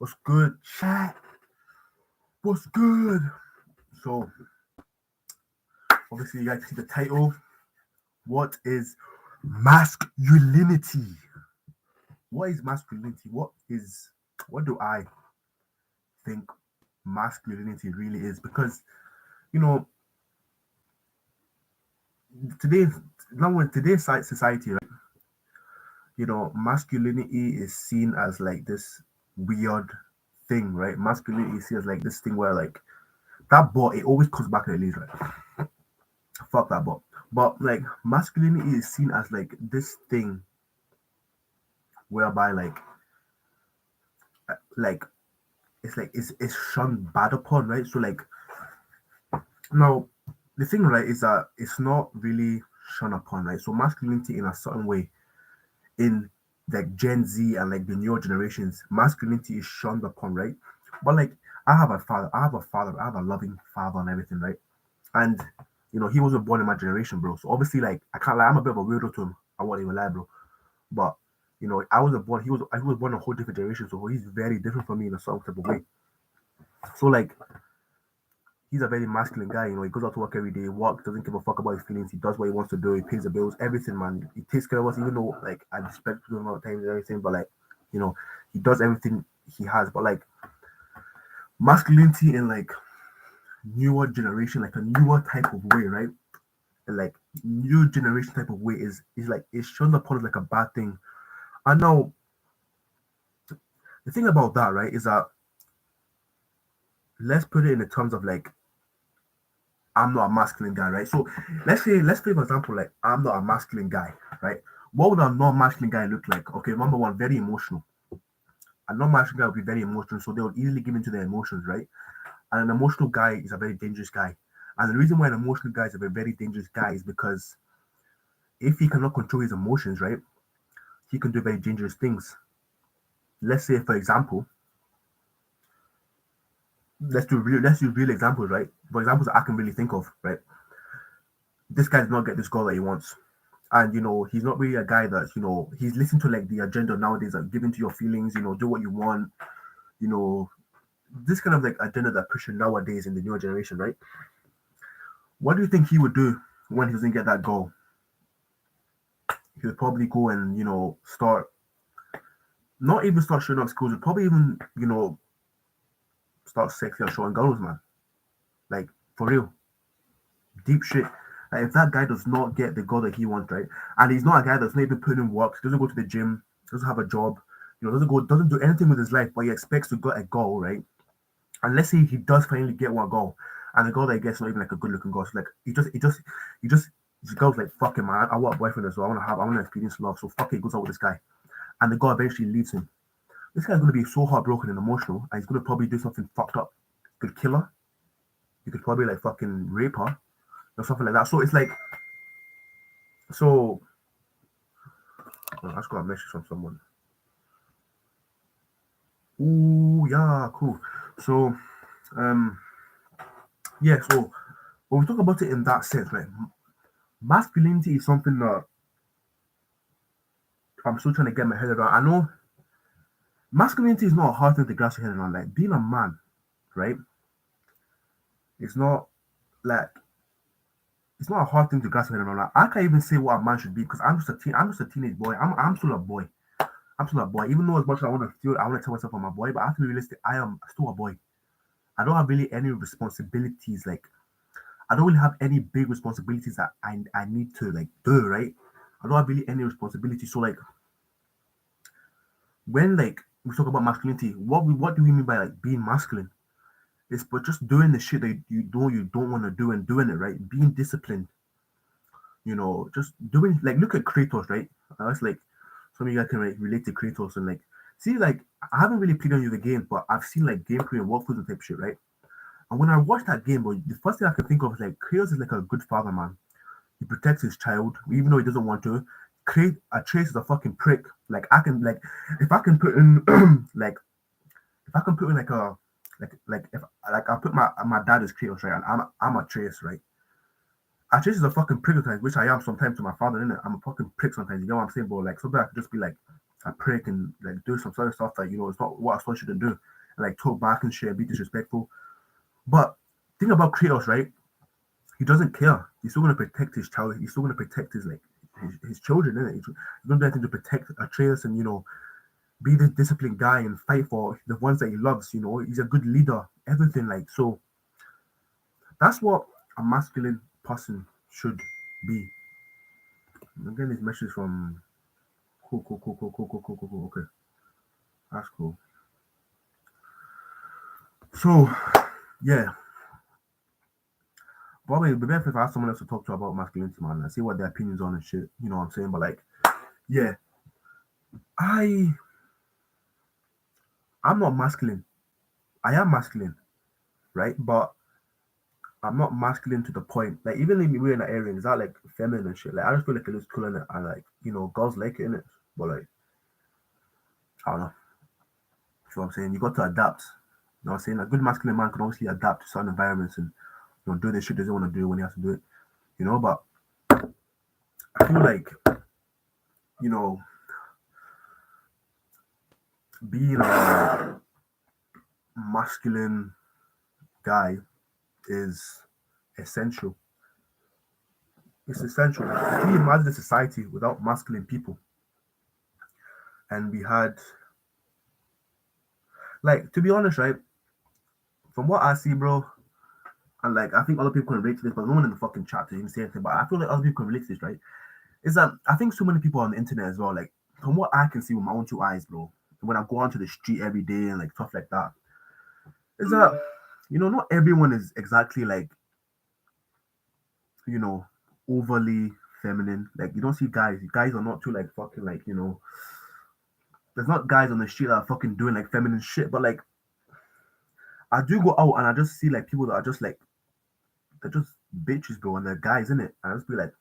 What's good, chat? What's good? So, obviously, you guys see the title. What is masculinity? What is masculinity? What do I think masculinity really is? Because, you know, today's now in today's society, right? Masculinity is seen as like this weird thing, right? Masculinity is seen as like this thing where like that bot, it always comes back at least, right? Fuck that bot. But like masculinity is seen as like this thing whereby like it's shunned bad upon, right? So like now the thing, right, is that it's not really shunned upon, right? So masculinity in a certain way in like Gen Z and like the newer generations, masculinity is shunned upon, right? But like I have a loving father and everything, right? And he wasn't born in my generation, bro. So obviously, like I can't lie, I'm a bit of a weirdo to him. I won't even lie, bro. But I wasn't born. He was born in a whole different generation, so he's very different from me in a certain type of way. So like he's a very masculine guy. He goes out to work every day, work, doesn't give a fuck about his feelings. He does what he wants to do. He pays the bills, everything, man. He takes care of us, even though like I respect him all the times and everything. But like you know, he does everything he has. But like masculinity in like newer generation, like a newer type of way, right? And like new generation type of way is like it's shown upon as like a bad thing. And now the thing about that, right, is that let's put it in the terms of like I'm not a masculine guy, right? So let's say for example, like I'm not a masculine guy, right? What would a non-masculine guy look like? Okay, number one, very emotional. A non-masculine guy would be very emotional, so they would easily give into their emotions, right? And an emotional guy is a very dangerous guy. And the reason why an emotional guy is a very dangerous guy is because if he cannot control his emotions, right, he can do very dangerous things. Let's say, for example, let's do real examples, right? For examples that I can really think of, right? This guy did not get this goal that he wants. And he's not really a guy that he's listening to like the agenda nowadays, like giving to your feelings, do what you want, you know, this kind of like agenda that pushing nowadays in the newer generation, right? What do you think he would do when he doesn't get that goal? He would probably go and start not even start showing up schools, would probably even start sexy or showing girls, man. Like for real, deep shit. Like, if that guy does not get the goal that he wants, right, and he's not a guy that's not even putting in work, doesn't go to the gym, doesn't have a job, doesn't do anything with his life, but he expects to get a goal, right? And let's say he does finally get one goal, and the goal that he gets not even like a good looking goal. So like he just the girl's like, fuck him, man. I want a boyfriend as well. I want to experience love. So fuck it, he goes out with this guy, and the girl eventually leaves him. This guy's gonna be so heartbroken and emotional, and he's gonna probably do something fucked up. He could kill her. He could probably like fucking rape her or something like that. So it's like, so I just got a message from someone. Ooh, yeah, cool. So, um, yeah. So when we talk about it in that sense, right? Masculinity is something that I'm still trying to get my head around. I know masculinity is not a hard thing to grasp your head around. Like being a man, right? It's not like it's not a hard thing to grasp your head around. Like, I can't even say what a man should be because I'm just a teenage boy. I'm still a boy. I'm still a boy. Even though as much as I want to tell myself I'm a boy, but I have to be realistic. I am still a boy. I don't have really any responsibilities. Like I don't really have any big responsibilities that I need to like do, right? I don't have really any responsibility. So like when like we talk about masculinity, what do we mean by like being masculine? It's but just doing the shit that you don't want to do and doing it, right? Being disciplined, just doing like look at Kratos, right? That's like some of you guys can like, relate to Kratos and like see like I haven't really played on you the game, but I've seen like gameplay and walkthroughs and type shit, right? And when I watch that game, bro, the first thing I can think of is like Kratos is like a good father, man. He protects his child, even though he doesn't want to. Trace is a fucking prick. Like I can like if I can put in like if I can put in like a like if like I put my dad as Kratos, right? And I'm a Trace, right? I Trace is a fucking prick sometimes, which I am sometimes to my father, innit? I'm a fucking prick sometimes. You know what I'm saying, bro? Like sometimes I could just be like a prick and like do some sort of stuff that it's not what a son shouldn't do, and like talk back and shit, and be disrespectful. But thing about Kratos, right? He doesn't care. He's still gonna protect his child. He's still gonna protect his like his children, innit? He's gonna do anything to protect Atreus and be the disciplined guy and fight for the ones that he loves. He's a good leader. Everything like so. That's what a masculine person should be. I'm getting this message from cool, cool, cool, cool, cool, cool, cool, cool, cool. Okay, that's cool. So yeah, probably it'd be better if I ask someone else to talk to about masculinity, man, and see what their opinions on and shit. You know what I'm saying? But like, yeah, I I'm not masculine. I am masculine, right? But I'm not masculine to the point. Like even in me wearing that earring, is that like feminine and shit? Like I just feel like it looks cool in it, and like girls like it in it. But like I don't know. You know what I'm saying? You got to adapt. You know what I'm saying? A good masculine man can obviously adapt to certain environments and do the shit doesn't want to do when he has to do it. But I feel like you know being a masculine guy is essential. It's essential. Can you imagine a society without masculine people? And we had, like, to be honest, right? From what I see, bro, and like, I think other people can relate to this, but no one in the fucking chat to even say anything. But I feel like other people can relate to this, right? Is that I think so many people on the internet as well, like, from what I can see with my own two eyes, bro, when I go onto the street every day and like stuff like that, is that, not everyone is exactly like, you know, overly feminine. Like, you don't see guys are not too like fucking like, there's not guys on the street that are fucking doing like feminine shit, but like I do go out and I just see like people that are just like they're just bitches, bro, and they're guys in it. And I just be like,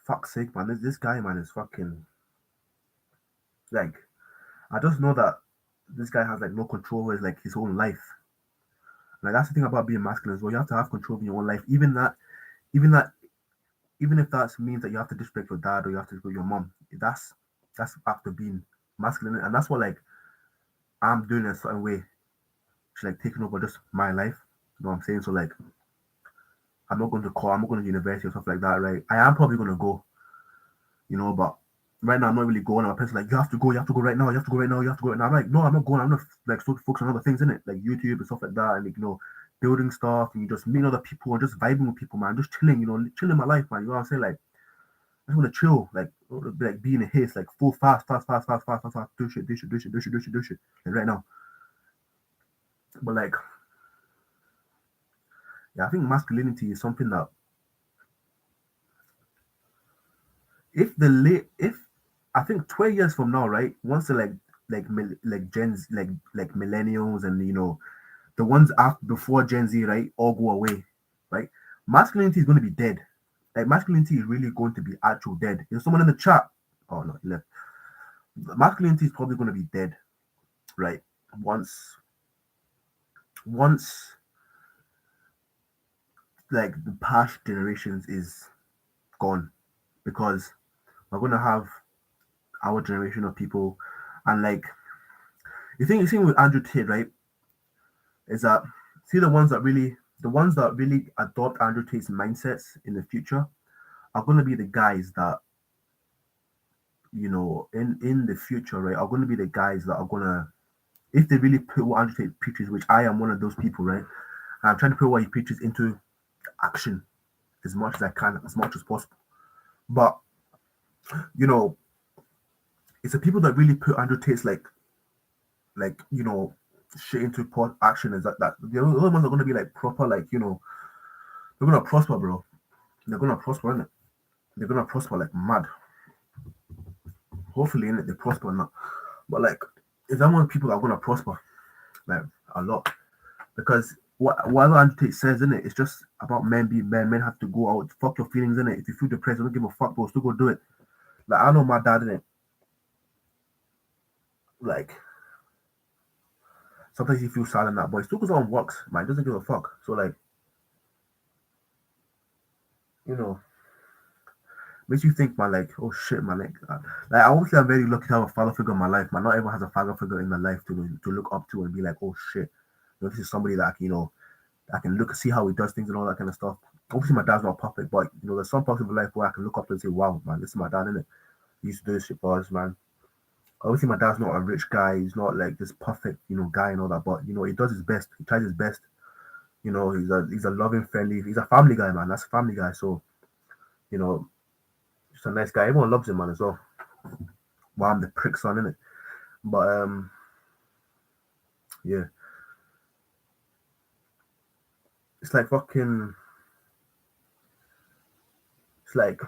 fuck's sake, man, this guy, man, is fucking like I just know that this guy has like no control over his own life. Like that's the thing about being masculine as well. You have to have control of your own life. Even that, even if that means that you have to disrespect your dad or you have to respect your mom. That's after being masculine, and that's what like I'm doing in a certain way. She's like taking over just my life. You know what I'm saying? So like I'm not going to university or stuff like that, right? I am probably gonna go, but right now I'm not really going. My parents are like, you have to go right now, you have to go right now, you have to go right now. I'm like, no, I'm not going. I'm gonna like focus on other things in it, like YouTube and stuff like that, and like, building stuff and you just meeting other people and just vibing with people, man, just chilling, chilling my life, man. You know what I'm saying? Like I just want to chill, like be in a haste, like full fast, fast, fast, fast, fast, fast, fast, do shit, do shit, do shit, do shit, do shit, do shit, like right now. But like, yeah, I think masculinity is something that if I think 20 years from now, right? Once the like gens like millennials and the ones after before Gen Z, right, all go away, right? Masculinity is going to be dead. Like masculinity is really going to be actual dead. There's someone in the chat. Oh no, he left. Masculinity is probably going to be dead, right? Once like the past generations is gone, because we're going to have our generation of people, and like you think with Andrew Tate, right? Is that see the ones that really adopt Andrew Tate's mindsets in the future are going to be the guys that in the future, right, are going to be the guys that are going to, if they really put what Andrew Tate preaches, which I am one of those people, right, and I'm trying to put what he preaches into action as much as I can, as much as possible. But you know it's the people that really put Andrew Tate's like shit into action, is that the other ones are going to be like proper, like they're going to prosper, bro. They're going to prosper, innit? They're going to prosper like mad. Hopefully, innit, they prosper or not. But like, if I want people that are going to prosper, like a lot, because whatever Andrew Tate says, in it's just about men being men. Men have to go out, fuck your feelings, in it. If you feel depressed, don't give a fuck, bro. Still go do it. Like I know my dad, in it. Like sometimes he feels sad and that, but he still goes out and works, man. He doesn't give a fuck. So like, you know, Makes you think, man, like, oh shit, man, like obviously I'm very lucky to have a father figure in my life, man. Not everyone has a father figure in their life to look up to and be like, oh shit, this is somebody that I can look see how he does things and all that kind of stuff. Obviously, my dad's not perfect, but there's some parts of my life where I can look up to and say, wow, man, this is my dad, innit? He used to do this shit for us, man. Obviously, my dad's not a rich guy. He's not like this perfect, guy and all that. But he does his best. He tries his best. He's a loving, friendly. He's a family guy, man. That's a family guy. So you know, just a nice guy. Everyone loves him, man, as well. Well, I'm the prick son, innit? But yeah, it's like fucking. It's like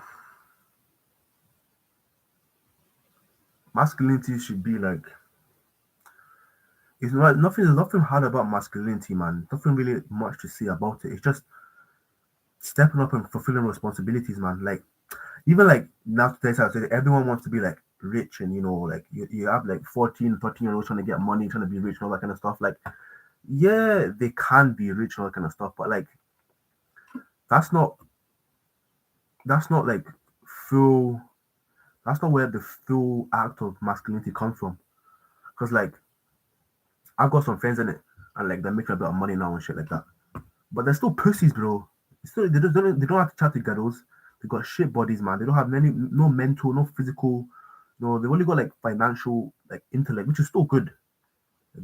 masculinity should be like. It's not nothing. There's nothing hard about masculinity, man. Nothing really much to say about it. It's just stepping up and fulfilling responsibilities, man. Like even like now today, I said everyone wants to be like rich and like you have like 14, 13-year-olds trying to get money, trying to be rich and all that kind of stuff. Like, yeah, they can be rich and all that kind of stuff, but like that's not that's not like full that's not where the full act of masculinity comes from. Cause like I've got some friends in it and like they're making a bit of money now and shit like that. But they're still pussies, bro. Still they don't have to chat to girls. They got shit bodies, man. They don't have no mental, no physical. They've only got like financial, like intellect, which is still good.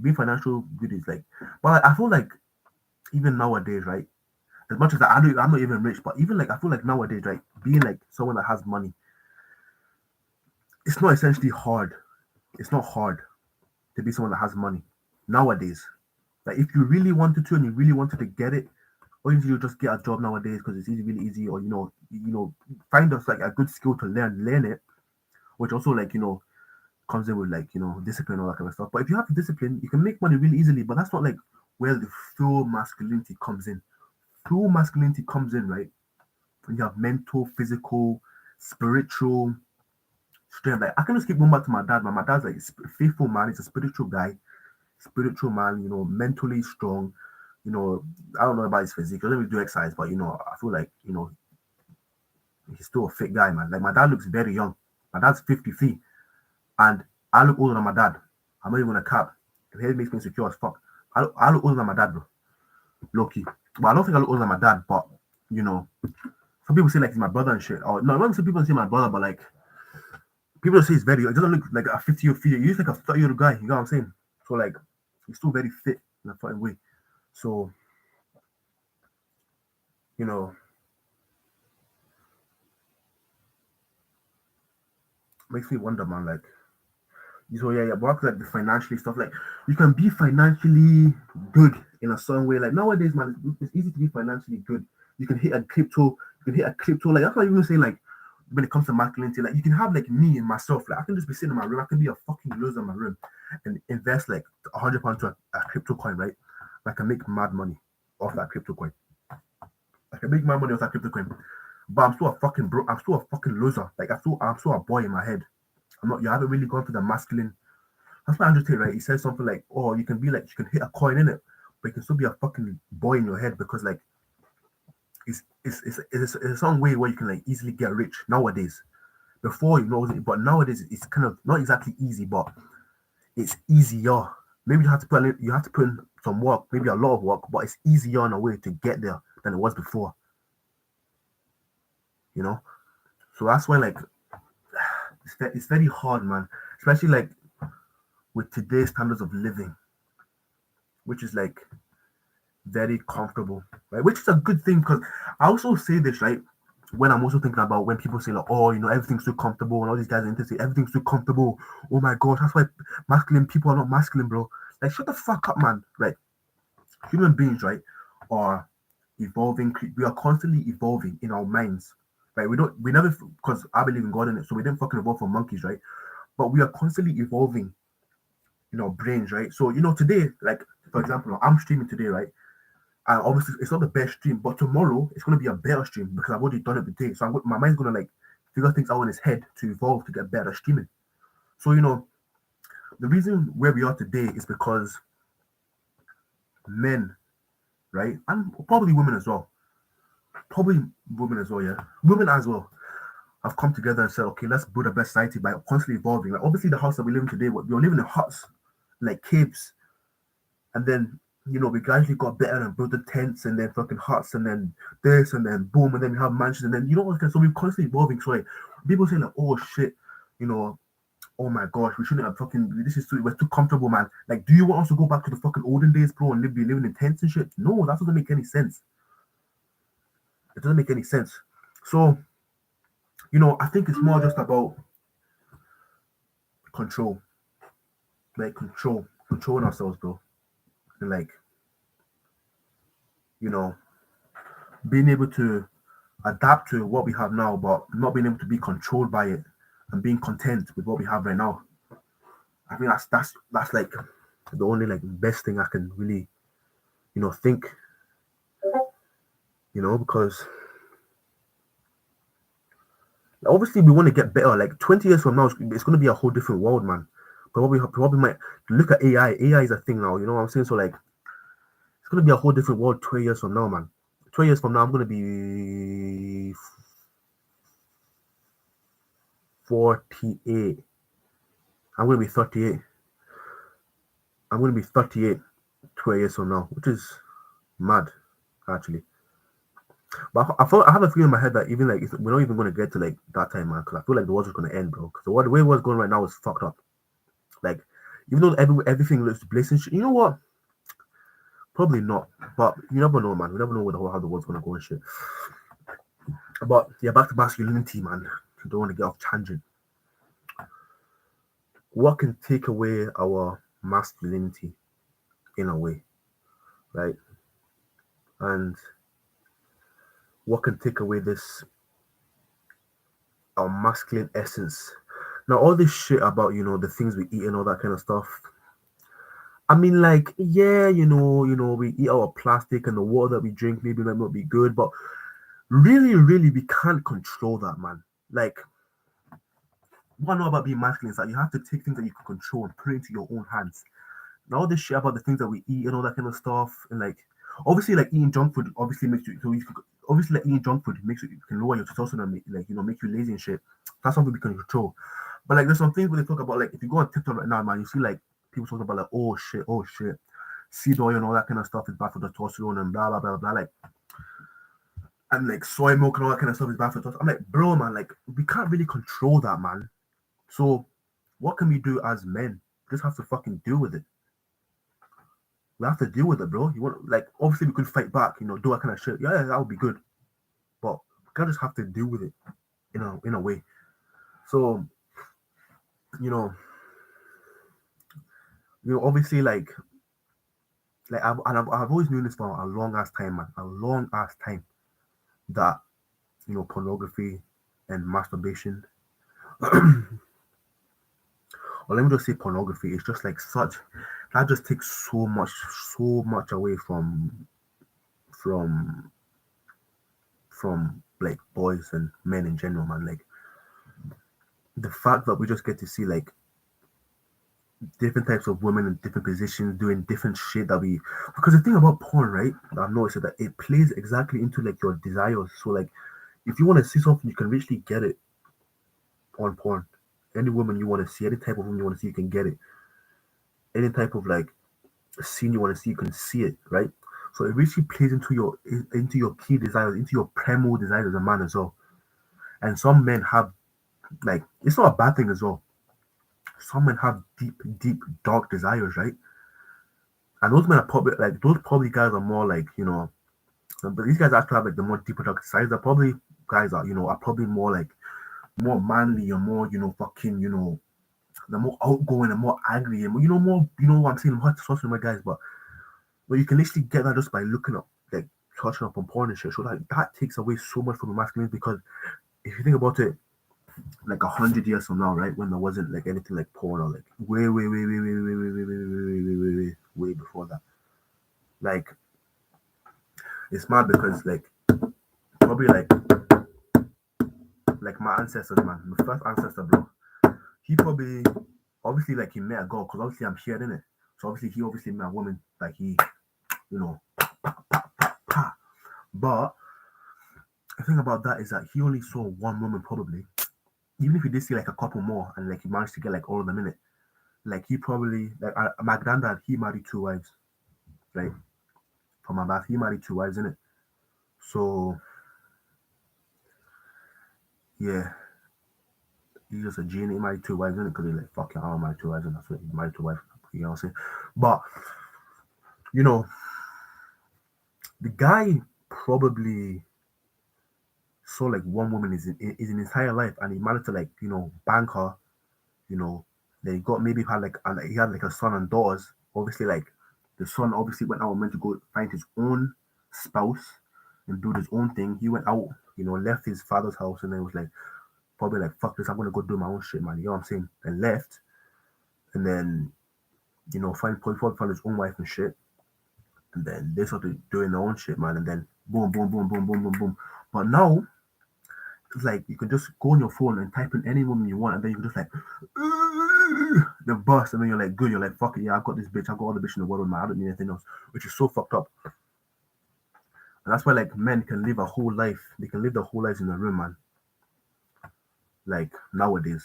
Being financial good is like, but like, I feel like even nowadays, right? As much as I'm not even rich, but even like I feel like nowadays, right? Being like someone that has money, it's not essentially hard. It's not hard to be someone that has money nowadays. Like if you really wanted to and you really wanted to get it, or you just get a job nowadays because it's easy, really easy, or find us like a good skill to learn it, which also like comes in with like discipline and all that kind of stuff. But if you have the discipline, you can make money really easily. But that's not like where the full masculinity comes in. Full masculinity comes in right when you have mental, physical, spiritual strength. Like I can just keep going back to my dad. Man, my dad's like a faithful man. He's a spiritual guy, spiritual man. Mentally strong. I don't know about his physique. I don't really do exercise, but I feel like he's still a fit guy, man. Like my dad looks very young. My dad's 53, and I look older than my dad. I'm not even gonna cap. It really makes me insecure as fuck. I look older than my dad, bro. Low key. But I don't think I look older than my dad. But you know, some people say like he's my brother and shit. Or no, not some people say my brother, but like people say he's very. It doesn't look like a 50-year figure. He looks like a 30-year-old guy. You know what I'm saying? So like, he's still very fit in a certain way. So you know, makes me wonder, man. Like, so yeah, but like the financially stuff, like you can be financially good in a certain way. Like nowadays, man, it's easy to be financially good. You can hit a crypto, like that's why you say like when it comes to masculinity, like you can have like me and myself, like I can just be sitting in my room, I can be a fucking loser in my room and invest like £100 to a crypto coin, right? I can make mad money off that crypto coin. I can make mad money off that crypto coin. But I'm still a fucking bro, I'm still a fucking loser. Like I'm still a boy in my head. I'm not you haven't really gone for the masculine. That's what Andrew Tate, right? He says something like, "Oh, you can be like, you can hit a coin in it, but you can still be a fucking boy in your head because like it's some way where you can like easily get rich nowadays. Before but nowadays it's kind of not exactly easy, but it's easier. Maybe you have to put in some work, maybe a lot of work, but it's easier in a way to get there than it was before. You know, so that's why like it's very hard, man. Especially like with today's standards of living, which is like very comfortable, right? Which is a good thing because I also say this, right? When I'm also thinking about when people say like, oh, everything's too comfortable, and all these guys are into say everything's too comfortable. Oh my gosh, that's why masculine people are not masculine, bro. Like, shut the fuck up, man. Right? Human beings, right, are evolving. We are constantly evolving in our minds, right? We never, because I believe in God in it, so we didn't fucking evolve from monkeys, right? But we are constantly evolving in our brains, right? So today, like for example, I'm streaming today, right? And obviously, it's not the best stream, but tomorrow it's going to be a better stream because I've already done it today. So my mind's going to like figure things out in his head to evolve to get better streaming. So, the reason where we are today is because men, right? And probably women as well. Probably women as well, yeah. Women as well. have come together and said, okay, let's build a better society by constantly evolving. Like obviously the house that we live in today, we're living in huts, like caves, and then we gradually got better and built the tents and then fucking huts and then this and then boom and then we have mansions and then so we're constantly evolving. So like people say like, oh shit, you know, oh my gosh, we shouldn't have fucking this is too we're too comfortable, man. Like, do you want us to go back to the fucking olden days, bro, and be living in tents and shit? No, that doesn't make any sense. It doesn't make any sense. So, I think it's more just about control. Like controlling ourselves, bro. And like, you know, being able to adapt to what we have now, but not being able to be controlled by it and being content with what we have right now. I think that's like the only like best thing I can really, think, because obviously we want to get better. Like 20 years from now, it's going to be a whole different world, man. Probably might look at AI. AI is a thing now. You know what I'm saying? So like, it's going to be a whole different world 20 years from now, man. 20 years from now, I'm going to be 48. I'm going to be 38. I'm going to be 38 20 years from now, which is mad, actually. But I have a feeling in my head that even like we're not even going to get to like that time, man. Because I feel like the world's just going to end, bro. Because the way it's going right now is fucked up. Like, even though everything looks blazing, you know what? Probably not. But you never know, man. We never know how the world's going to go and shit. But yeah, back to masculinity, man. I don't want to get off tangent. What can take away our masculinity in a way, right? And what can take away this our masculine essence? Now, all this shit about the things we eat and all that kind of stuff. I mean, like, yeah, we eat our plastic and the water that we drink maybe might not be good, but really, really, we can't control that, man. Like, what I know about being masculine is that you have to take things that you can control and put it into your own hands. Now, all this shit about the things that we eat and all that kind of stuff, and like, obviously, like eating junk food obviously makes you so you can, obviously like eating junk food makes you can lower your testosterone and make you lazy and shit. That's something we can control. But like, there's some things where they talk about like if you go on TikTok right now, man, you see like people talking about like oh shit, seed oil and all that kind of stuff is bad for testosterone and blah blah blah blah like. And like soy milk and all that kind of stuff is bad for testosterone. I'm like, bro, man, like we can't really control that, man. So what can we do as men? We just have to fucking deal with it. We have to deal with it, bro. You want like obviously we could fight back, do that kind of shit. Yeah, that would be good. But we can't just have to deal with it, in a way. So, obviously I've always known this for a long ass time, man. A long ass time that pornography and masturbation or let me just say pornography is just like such that just takes so much away from like boys and men in general, man. Like the fact that we just get to see like different types of women in different positions doing different shit that we because the thing about porn, right, that I've noticed is that it plays exactly into like your desires. So like if you want to see something, you can literally get it on porn. Any woman you want to see, any type of woman you want to see, you can get it. Any type of like scene you want to see, you can see it, right? So it really plays into your key desires, into your primal desires as a man as well. And some men have like it's not a bad thing as well. Some men have deep, dark desires, right? And those men are probably like those probably guys are more like but these guys actually have like the more deeper dark desires. They're probably guys that are probably more like more manly or more fucking they're more outgoing and more angry and more what I'm saying, more testosterone my guys, but you can literally get that just by looking up like touching up on porn and shit. So that takes away so much from the masculinity because if you think about it, like 100 years from now, right, when there wasn't like anything like porn or like way before that, like it's mad because like probably like my ancestors, man, my first ancestor, bro, he probably obviously like he met a girl because obviously I'm here, innit? So obviously he obviously met a woman like he, but the thing about that is that he only saw one woman probably even if you did see like a couple more and like you managed to get like all of them in it, like he probably like my granddad, he married two wives, right? For my bath, he married two wives in it. So yeah, he's just a genie. He married two wives in it because he's like fuck it, I married two wives and that's what he married two wives. You know what I'm saying? But you know, the guy probably saw like one woman is in his entire life, and he managed to like bank her. You know, they got maybe had like and he had like a son and daughters. Obviously, like the son obviously went out and meant to go find his own spouse and do his own thing. He went out, left his father's house and then was like probably like fuck this, I'm gonna go do my own shit, man. You know what I'm saying? And left, and then found his own wife and shit, and then they started doing their own shit, man. And then boom, boom, boom, boom, boom, boom, boom. But now it's like you can just go on your phone and type in any woman you want, and then you can just like the bust, and then you're like, good, you're like, fuck it, yeah, I've got this bitch, I've got all the bitch in the world, man, I don't need anything else, which is so fucked up. And that's why like men can live a whole life, they can live their whole lives in a room, man. Like nowadays,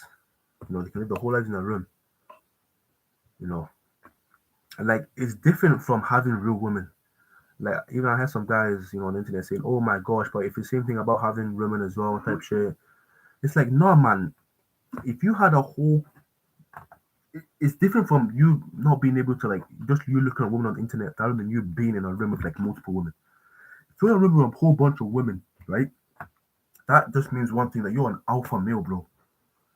they can live the whole lives in a room, you know. And like it's different from having real women. Like even I had some guys, on the internet saying, "Oh my gosh," but if it's the same thing about having women as well, type shit. It's like, no, man. If you had a whole it's different from you not being able to like just you looking at a woman on the internet rather than you being in a room with like multiple women. If you're in a room with a whole bunch of women, right? That just means one thing that you're an alpha male, bro.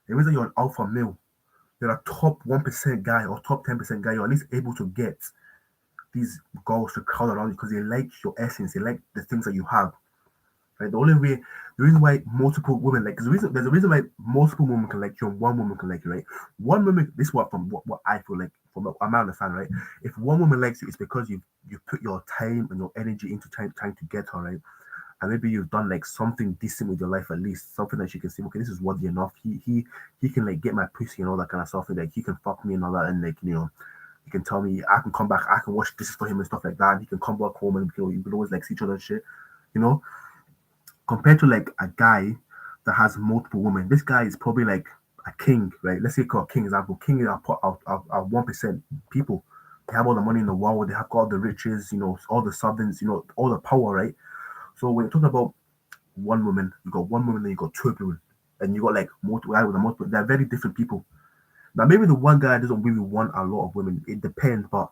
It means that you're an alpha male. You're a top 1% guy or top 10% guy. You're at least able to get these girls to crowd around you because they like your essence, they like the things that you have. Right? The reason why multiple women like, there's a reason why multiple women can like you and one woman can like you, right? One woman, this is what I feel like from what I understand, right? If one woman likes you, it's because you put your time and your energy into trying to get her, right? And maybe you've done like something decent with your life at least, something that she can say, okay, this is worthy enough. He can like get my pussy and all that kind of stuff, and like he can fuck me and all that, and like he can tell me I can come back, I can wash dishes for him and stuff like that, and he can come back home and we can always like see each other and shit, you know compared to like a guy that has multiple women. This guy is probably like a king, right? Let's say call king example. King are 1% people. They have all the money in the world. They have got all the riches, all the servants, all the power, right? So when you're talking about one woman, you got one woman, then you got two women, and you got like multiple guy with a multiple. They're very different people. Now maybe the one guy doesn't really want a lot of women. It depends, but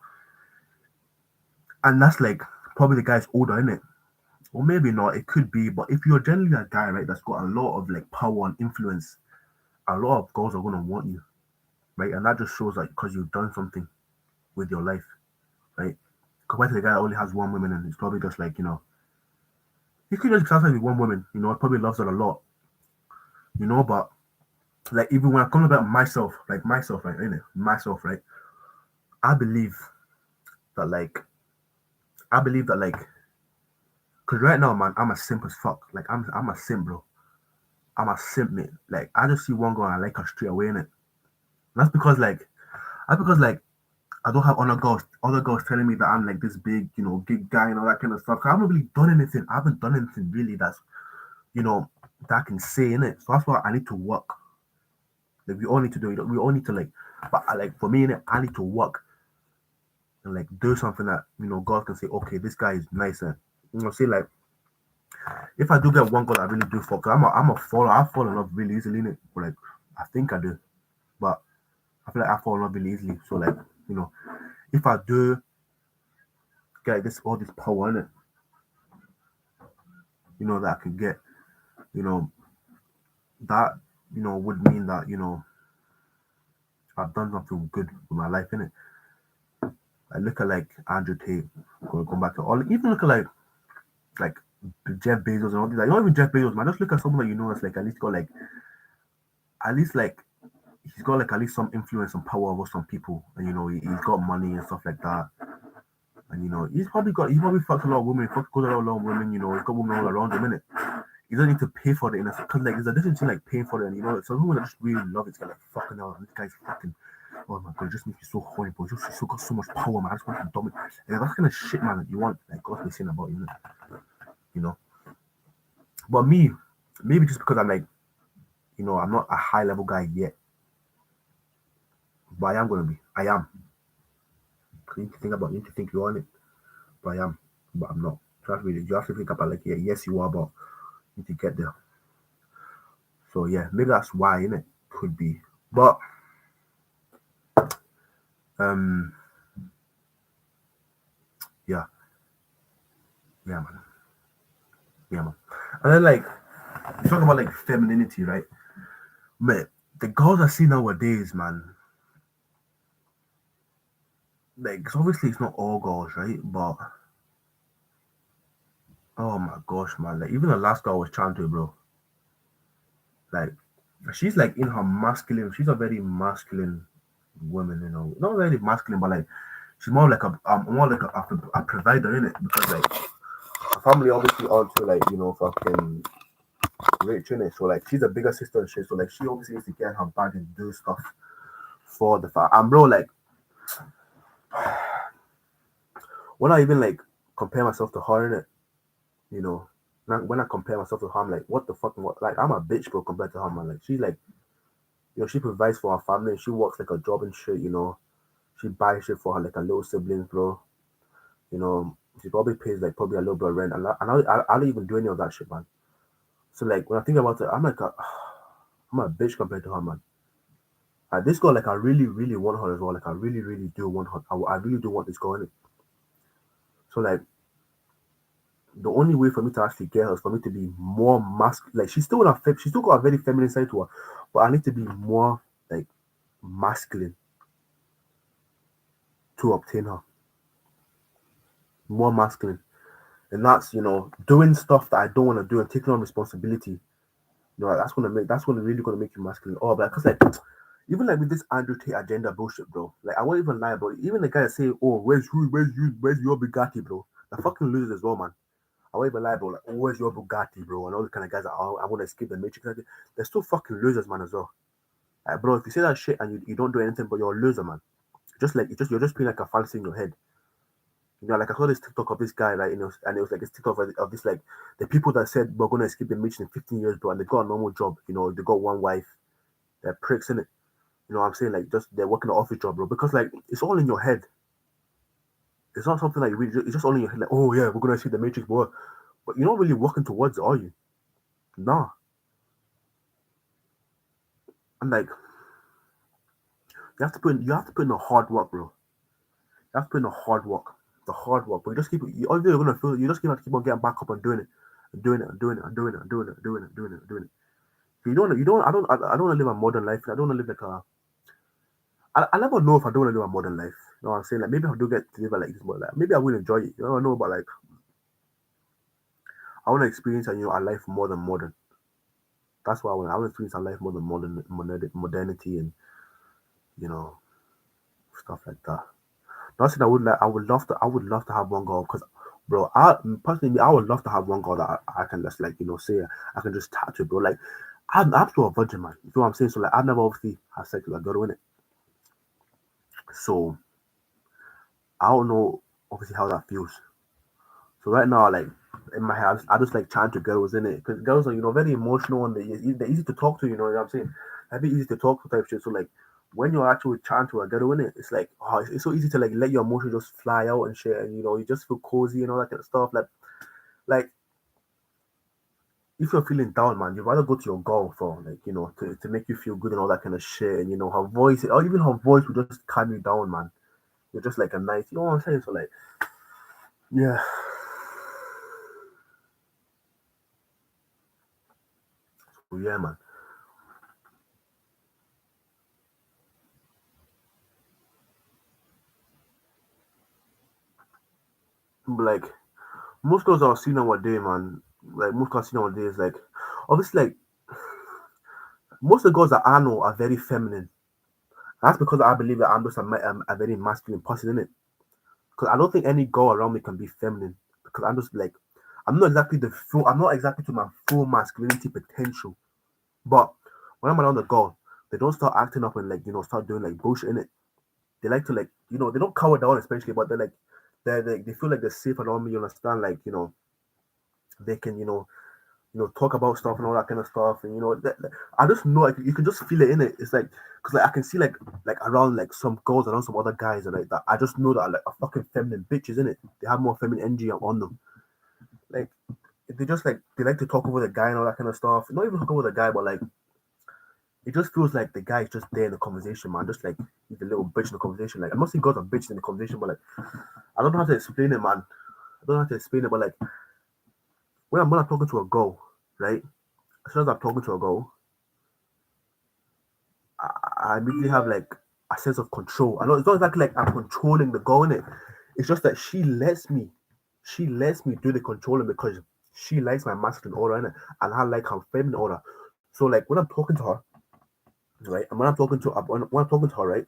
and that's like probably the guy's older, isn't it? Or maybe not, it could be, but if you're generally a guy, right, that's got a lot of like power and influence, a lot of girls are gonna want you, right? And that just shows like because you've done something with your life, right? Compared to the guy that only has one woman and he's probably just like, he could just satisfied with one woman, probably loves her a lot, but like even when I come about myself, like myself, right, innit? Myself, right? I believe that like I believe that like because right now, man, I'm a simp as fuck. Like I'm a simp, bro. I'm a simp, mate. Like I just see one girl and I like her straight away in it. That's because like I don't have other girls telling me that I'm like this big, big guy and all that kind of stuff. 'Cause I haven't really done anything. I haven't done anything really you know, that I can say in it. So that's why I need to work. Like we all need to do it. We all need to like, but like for me in it, I need to work and like do something that God can say, okay, this guy is nice and say like if I do get one girl I really do fuck, I'm a follow. I fall in love really easily in it. But like I think I do, but I feel like I fall in love really easily. So like you know, if I do get this all this power in it, that I can get, you know, that would mean that I've done something good with my life in it. I look at like Andrew Tate, going back to all, even look at like Jeff Bezos and all these. Like not even Jeff Bezos, man. Just look at someone that that's like at least got like at least like he's got like at least some influence and power over some people, and he's got money and stuff like that. And he's probably fucked a lot of women, fucked a lot of women, he's got women all around him, innit? He doesn't need to pay for it in a because like there's a difference between like paying for it and some women that just really love it. It's like fucking hell, this guy's fucking oh my god, it just makes you so horny, bro. Just so got so much power, man. I just want to dominate. And that's kind of shit, man, that you want like God's been saying about you, you know. But me, maybe just because I'm like I'm not a high level guy yet, but I am gonna be. I am. You need to think you're on it, but I am, but I'm not. Trust me, you have to think about like, yeah, yes, you are, but you need to get there. So yeah, maybe that's why, innit? Could be, but um, yeah, yeah, man, yeah, man. And then like you talk about like femininity, right? Man, the girls I see nowadays, man, like obviously it's not all girls, right? But oh my gosh, man, like even the last girl I was chatting to, bro, like she's like in her masculine. She's a very masculine woman, not very masculine, but like she's more like a provider in it because like her family obviously also like fucking rich in it. So like she's a bigger sister and shit. So like she obviously needs to get her bag and do stuff for the family. And bro, like when I even like compare myself to her in it, you know, when I compare myself to her, I'm like, what the fucking what? Like I'm a bitch, bro, compared to her, man. Like she's like, she provides for her family. She works like a job and shit. She buys shit for her like her little siblings, bro. She probably pays like probably a little bit of rent, and I don't even do any of that shit, man. So like when I think about it, I'm like, I'm a bitch compared to her, man. This girl, like I really, really want her as well. Like I really, really do want her. I really do want this girl in it. So like the only way for me to actually get her is for me to be more masculine. Like she's still got a very feminine side to her, but I need to be more like masculine to obtain her. More masculine, and that's doing stuff that I don't want to do and taking on responsibility. That's gonna really gonna make you masculine. Oh, but because like even like with this Andrew Tate agenda bullshit, bro. Like I won't even lie, bro. Even the guy that say, "Oh, where's your Bugatti, bro?" The fucking losers as well, man. I won't even lie, bro. Like, oh, where's your Bugatti, bro? And all the kind of guys that I want to escape the matrix. Like, they're still fucking losers, man, as well. Like, bro, if you say that shit and you don't do anything, but you're a loser, man. Just like you're just playing like a fantasy in your head. Like I saw this TikTok of this guy, like and it was like this TikTok of this like the people that said we're gonna escape the matrix in 15 years, bro, and they got a normal job. They got one wife. They're pricks in it. You know what I'm saying? Like just they're working an office job, bro. Because like it's all in your head. It's not something like you really. It's just all in your head. Like, oh yeah, we're gonna see the Matrix, bro. But you're not really working towards it, are you? Nah. And like you have to put in the hard work, bro. You have to put in the hard work. The hard work. But you just keep all you're gonna feel. You just keep on getting back up and doing it, and doing it, and doing it, and doing it, and doing it, and doing it, and doing it, and doing it. You don't. I don't want to live a modern life. I don't want to live like a. I never know if I don't want to live a modern life. You know what I'm saying? Like maybe I do get to live like this, but like maybe I will enjoy it. I don't know, but like I want to experience a life more than modern. That's why I want to experience a life more than modernity and you know stuff like that. Not saying I would love to have one girl because, bro, I personally I would love to have one girl that I can just like say I can just tattoo, bro. Like I'm still a virgin, man. You know what I'm saying? So like I've never obviously had sex with a girl in it, so I don't know obviously how that feels. So right now, like in my head, I just like chatting to girls in it because girls are very emotional and they're easy to talk to. You know what I'm saying? They're easy to talk to type shit. So like when you're actually chatting to a girl in it, it's like it's so easy to like let your emotions just fly out and shit, and you just feel cozy and all that kind of stuff. Like if you're feeling down, man, you'd rather go to your girl for like to make you feel good and all that kind of shit. And her voice, or even her voice, would just calm you down, man. You're just like a nice, you know what I'm saying? So like, yeah, so yeah, man. But like most girls I've seen nowadays, man, like most girls I see nowadays, like obviously, like most of the girls that I know are very feminine. That's because I believe that I'm just a very masculine person, in it. Because I don't think any girl around me can be feminine. Because I'm just like, I'm not exactly to my full masculinity potential. But when I'm around the girl, they don't start acting up and like start doing like bullshit in it. They like to like they don't cower down especially, but they're like they feel like they're safe around me. You understand? Like they can talk about stuff and all that kind of stuff. And I just know, like, you can just feel it in it. It's like, because like I can see like around like some girls, around some other guys, and like that. I just know that like a fucking feminine bitches in it. They have more feminine energy on them. Like they just like they like to talk over the guy and all that kind of stuff. Not even talk over the guy, but like it just feels like the guy is just there in the conversation, man. Just like he's a little bitch in the conversation. Like I'm not saying girls are bitches in the conversation, but like I don't know how to explain it, man. I don't know how to explain it, but like when I'm talking to a girl, right? As soon as I'm talking to a girl, I immediately have like a sense of control. I know it's not exactly like I'm controlling the girl in it. It's just that she lets me do the controlling because she likes my masculine aura in it, and I like her feminine aura. So like when I'm talking to her, right, and when I'm talking to her, right,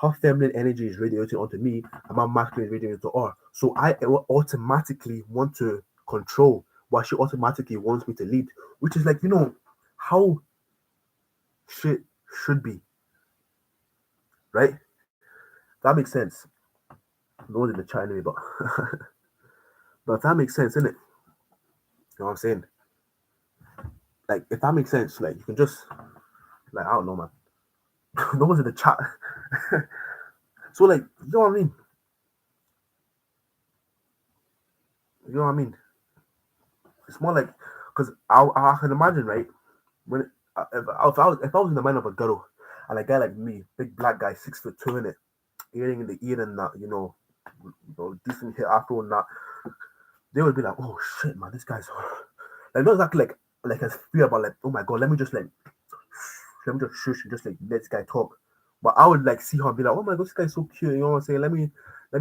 her feminine energy is radiating onto me, and my masculine is radiating to her. So I will automatically want to control, while she automatically wants me to lead, which is like how shit should be, right? That makes sense. No one's in the chat anyway, but but that makes sense, innit? You know what I'm saying? Like if that makes sense, like you can just like I don't know, man. No one's in the chat. So like you know what I mean? You know what I mean? It's more like because I can imagine, right? When if I was in the mind of a girl and a guy like me, big black guy, 6'2" in it, earring in the ear and that, decent hit afro and that, they would be like, oh shit, man, this guy's like not exactly like as fear, but like, oh my god, let me just shush and just like let this guy talk. But I would like see her and be like, oh my god, this guy's so cute, you know what I'm saying? Let me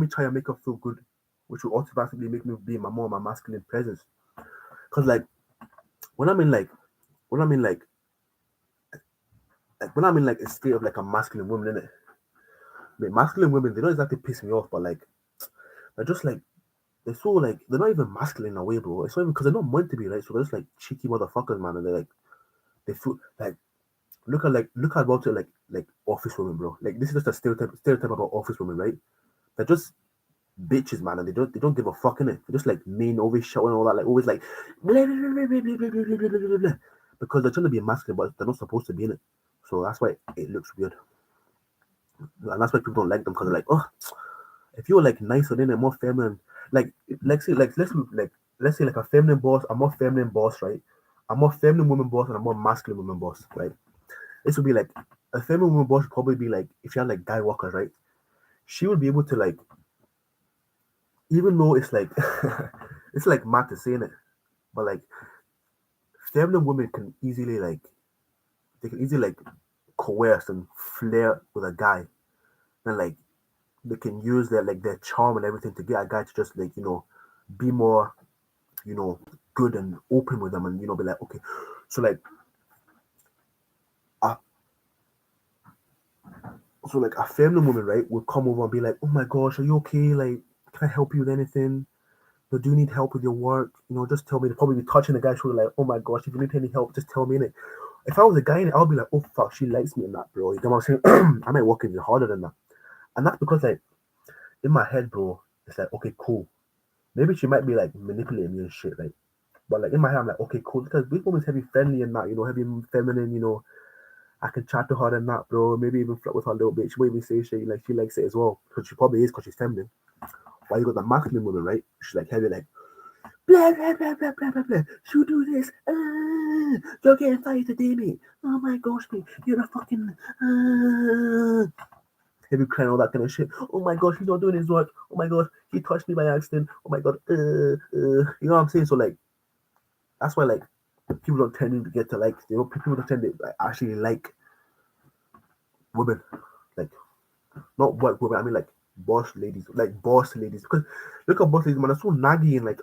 try and make her feel good, which will automatically make me be my more my masculine presence. Cause when I'm in like when I'm in when I'm in like a state of like a masculine woman in it, masculine women they don't exactly piss me off, but like they're just like they're so like they're not even masculine in a way, bro. It's not even because they're not meant to be, right? So they're just like cheeky motherfuckers, man, and they're like they feel like look at about it like office women, bro. Like this is just a stereotype about office women, right? They're just bitches, man, and they don't give a fuck in it. They're just like mean, always shouting all that, like always like blah, blah, blah, blah, blah, blah, blah, blah, blah, blah, because they're trying to be masculine, but they're not supposed to be in it. So that's why it looks weird, and that's why people don't like them because they're like, oh, if you're like nicer than it, more feminine, like let's say like a feminine boss, a more feminine boss, right? A more feminine woman boss and a more masculine woman boss, right? This would be like a feminine woman boss would probably be like if you had like guy walkers, right? She would be able to like even though it's like it's like mad to saying it, but like feminine women can easily like they can easily like coerce and flirt with a guy and like they can use their charm and everything to get a guy to just like be more you know good and open with them and be like okay so like a a feminine woman right would come over and be like oh my gosh are you okay like can I help you with anything do you need help with your work just tell me. They'll probably be touching the guy's shoulder like oh my gosh if you need any help just tell me in it. If I was a guy in it I'll be like oh fuck she likes me in that bro you know what I'm saying. I might work even harder than that and that's because like in my head bro it's like okay cool maybe she might be like manipulating me and shit right. But like in my head, I'm like, okay, cool. Because this woman's heavy friendly and that, heavy feminine, I can chat to her and that, bro. Maybe even flirt with her a little bit. She won't even say shit, like she likes it as well. Because she probably is because she's feminine. While you got the masculine woman, right? She's like heavy, like, blah, blah, blah, blah, blah, blah, blah. You do this. You're getting fired today, mate. Oh my gosh, mate. You're a fucking. Heavy crying, all that kind of shit. Oh my gosh, he's not doing his work. Oh my gosh, he touched me by accident. Oh my god. You know what I'm saying? So, like, that's why, like, people don't tend to get to like people don't tend to like, actually like women like not white women I mean like boss ladies because look at boss ladies man they're so naggy and like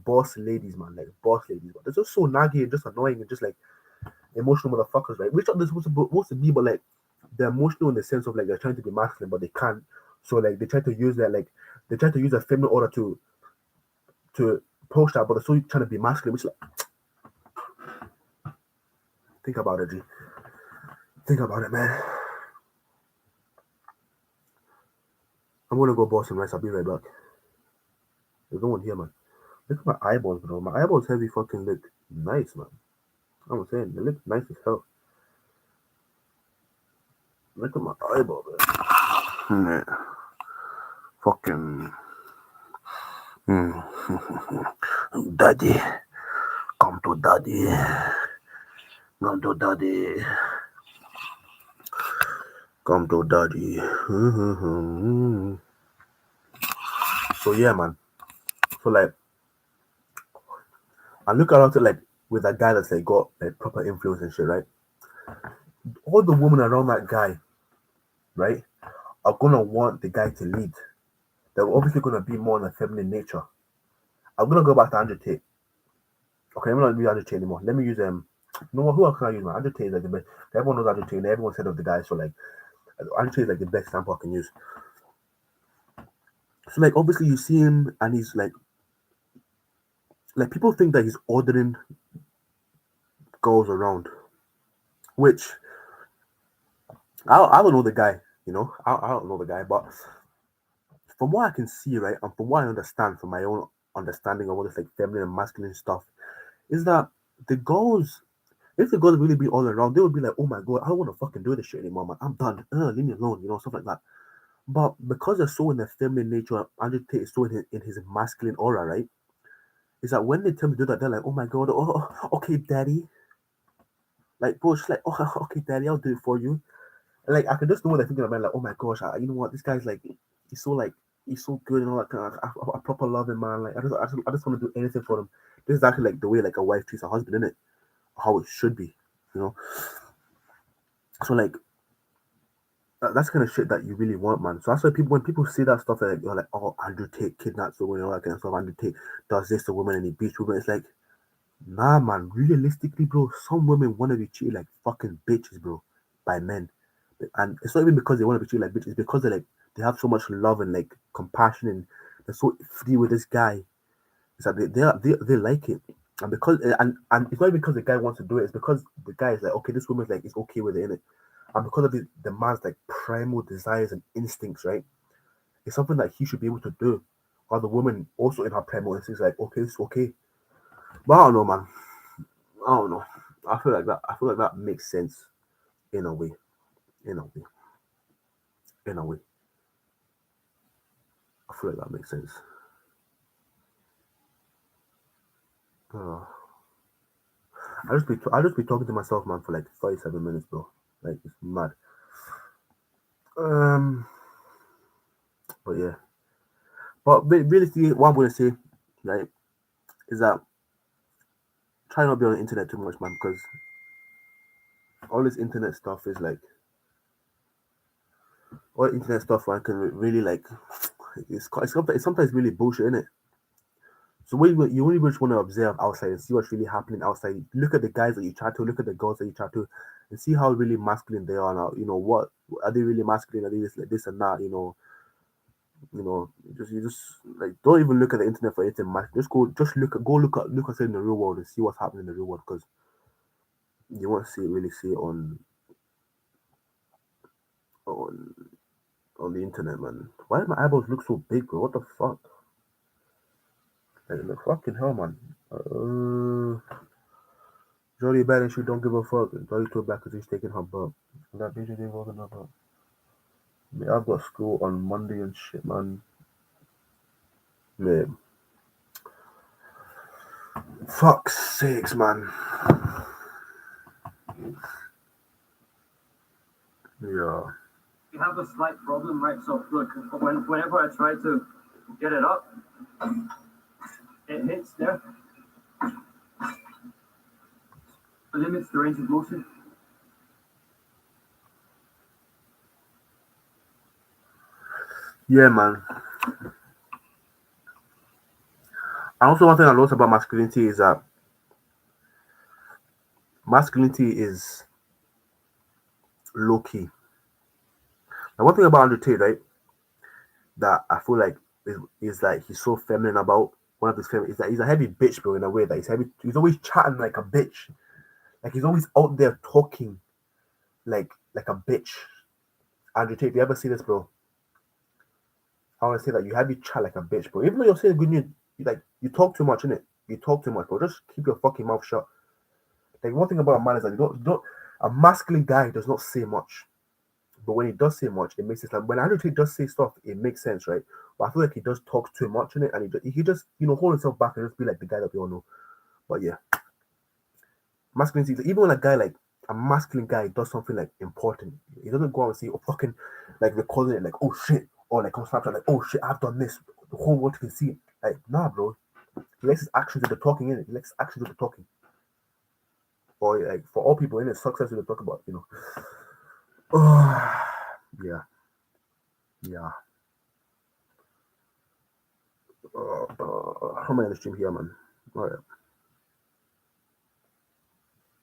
boss ladies man like boss ladies but they're just so naggy and just annoying and just like emotional motherfuckers right which are they supposed to be but like they're emotional in the sense of like they're trying to be masculine but they can't so like they try to use that like they try to use a feminine order to push that but they're still trying to be masculine which like think about it G. Think about it, man. I'm gonna go boss some rice. I'll be right back. There's no one here, man. Look at my eyeballs, bro. My eyeballs heavy fucking look nice, man. I'm saying they look nice as hell. Look at my eyeball, bro. Yeah. Fucking daddy. Come to daddy. Come to daddy. Come to daddy. So yeah, man. So like I look around to like with that guy that's like got like proper influence and shit, right? All the women around that guy, right, are gonna want the guy to lead. They're obviously gonna be more on a feminine nature. I'm gonna go back to Andrew Tate. Okay, I'm not use Andrew Tate anymore. Let me use you know what? Who else can I use? Man, Andrew Tate is like the best. Everyone knows Andrew Tate. And everyone said of the guy. So like, Andrew Tate is like the best example I can use. So like, obviously you see him, and he's like people think that he's ordering girls around, which I don't know the guy. You know, I don't know the guy, but from what I can see, right, and from what I understand, from my own understanding of all this like feminine and masculine stuff, is that the girls, if the girls really be all around, they would be like, oh my god, I don't want to fucking do this shit anymore, man. I'm done. Leave me alone, you know, stuff like that. But because they're so in their feminine nature, Andrew Tate is so in his masculine aura, right? Is that when they tell me to do that, they're like, oh my god, okay, daddy. Like, bro, just like, oh, okay, daddy, I'll do it for you. And like, I can just know what they're thinking about, like, oh my gosh, you know what, this guy's like, he's so like, he's so good and all that kind of, I proper love him, man. Like, I just want to do anything for him. This is actually like the way like a wife treats a husband, isn't it? How it should be, you know. So like, that's kind of shit that you really want, man. So that's why people, when people see that stuff, they're like, oh, Andrew Tate kidnaps a woman, all that kind of stuff. Andrew Tate does this to women and he beats women. It's like, nah, man. Realistically, bro, some women want to be treated like fucking bitches, bro, by men. And it's not even because they want to be treated like bitches. It's because they have so much love and like compassion and they're so free with this guy. It's that they like it. And because and it's not even because the guy wants to do it. It's because the guy is like, okay, this woman's like, is okay with it, innit? And because of the man's like primal desires and instincts, right? It's something that he should be able to do. While the woman also in her primal instincts, like, okay, it's okay. But I don't know, man. I don't know. I feel like that. I feel like that makes sense in a way. In a way. In a way. I feel like that makes sense. Uh, I just be talking to myself, man, for like 37 minutes, bro. Like it's mad. Um, but yeah. But realistically, what I'm gonna say, right, is that try not to be on the internet too much, man, because all this internet stuff is like all internet stuff, man, can really like it's sometimes really bullshit, isn't it? So when you only just want to observe outside and see what's really happening outside. Look at the guys that you chat to, look at the girls that you chat to, and see how really masculine they are now. You know what are they really masculine? Are they just like this and that? You just like don't even look at the internet for anything. Just look outside in the real world and see what's happening in the real world because you won't see it on on the internet, man. Why do my eyeballs look so big, bro? What the fuck? Like, look, fucking hell, man. Jolly bad and she don't give a fuck. Jolly too back because he's taking her butt. That bitch ain't walking up. Man, I've got school on Monday and shit, man. Man, fuck's sakes, man. Yeah. You have a slight problem, right? So look, whenever I try to get it up, it hits there, limits the range of motion. Yeah, man. And also, one thing I noticed about masculinity is that masculinity is low key. And one thing about Andrew Tate, right, that I feel like is like he's so feminine about one of his feminine is that he's a heavy bitch, bro, in a way that he's heavy. He's always chatting like a bitch. Like he's always out there talking like a bitch. Andrew Tate, if you ever see this, bro, I want to say that you have you chat like a bitch, bro. Even though you're saying good news, you talk too much in it. You talk too much, bro. Just keep your fucking mouth shut. Like one thing about a man is that you don't a masculine guy does not say much. But when he does say much, it makes it like when Andrew Tate does say stuff, it makes sense, right? But I feel like he does talk too much in it, and he just hold himself back and just be like the guy that we all know. But yeah, masculinity. Even when a guy like a masculine guy does something like important, he doesn't go out and say, "Oh fucking," like recording it, like "Oh shit," or like on Snapchat, like "Oh shit, I've done this." The whole world can see it. Like nah, bro. He likes his actions with the talking in it. He likes his actions with the talking. Or like for all people in it, success with the talk about. Yeah, yeah. How am I in the stream here, man? All right.